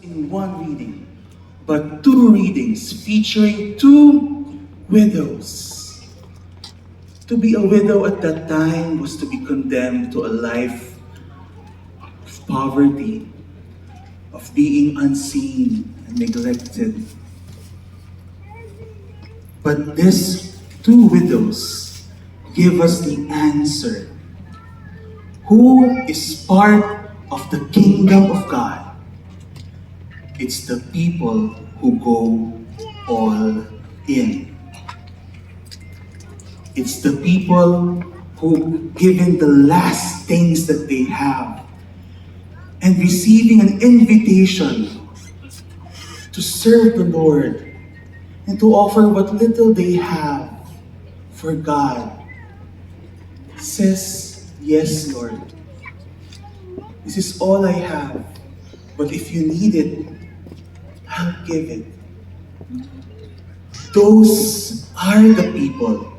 in one reading, but two readings featuring two widows. To be a widow at that time was to be condemned to a life of poverty, of being unseen and neglected. But these two widows give us the answer. Who is part of the kingdom of God? It's the people who go all in. It's the people who, given the last things that they have, and receiving an invitation to serve the Lord and to offer what little they have for God, says, "Yes, Lord, this is all I have, but if you need it, I'll give it." Those are the people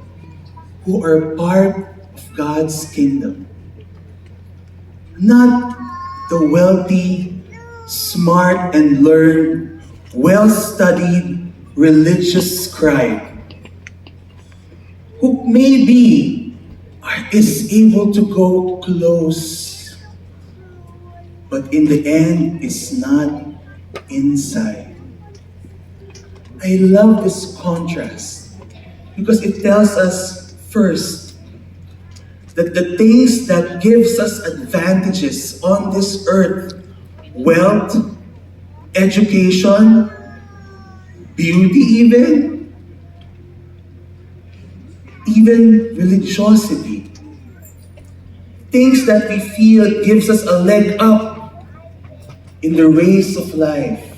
who are part of God's kingdom. Not the wealthy, smart and learned, well-studied religious scribe who maybe is able to go close, but in the end is not inside. I love this contrast because it tells us first that the things that gives us advantages on this earth, wealth, education, beauty even religiosity, things that we feel gives us a leg up in the race of life,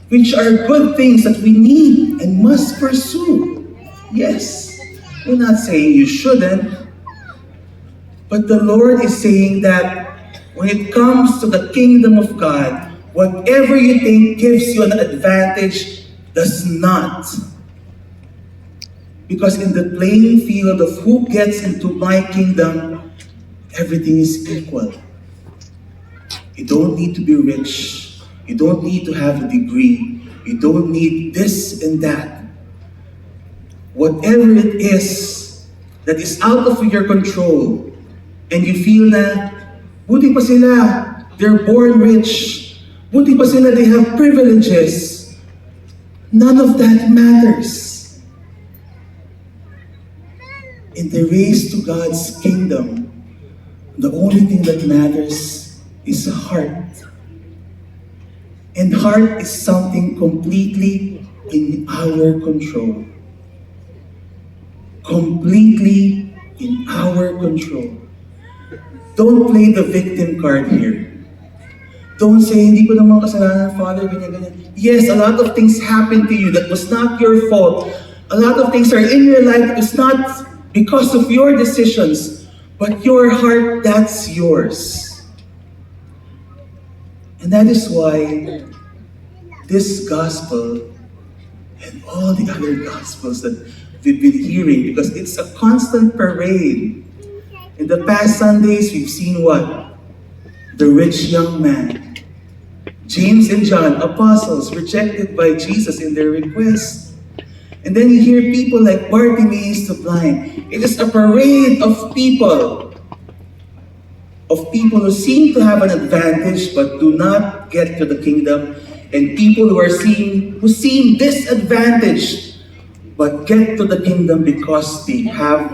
which are good things that we need and must pursue. Yes, we're not saying you shouldn't, but the Lord is saying that when it comes to the kingdom of God, whatever you think gives you an advantage does not. Because in the playing field of who gets into my kingdom, everything is equal. You don't need to be rich. You don't need to have a degree. You don't need this and that. Whatever it is that is out of your control, and you feel na, buti pa sila, they're born rich. Buti pa sila, they have privileges. None of that matters. In the race to God's kingdom, the only thing that matters is heart. And heart is something completely in our control. Completely in our control. Don't play the victim card here. Don't say, hindi ko naman kasalanan, Father, ganyan. Yes, a lot of things happened to you that was not your fault. A lot of things are in your life that was not because of your decisions, but your heart, that's yours. And that is why this gospel and all the other gospels that we've been hearing, because it's a constant parade. In the past Sundays, we've seen what? The rich young man. James and John, apostles, rejected by Jesus in their request. And then you hear people like Bartimaeus the blind. It is a parade of people who seem to have an advantage but do not get to the kingdom, and people who seem disadvantaged but get to the kingdom because they have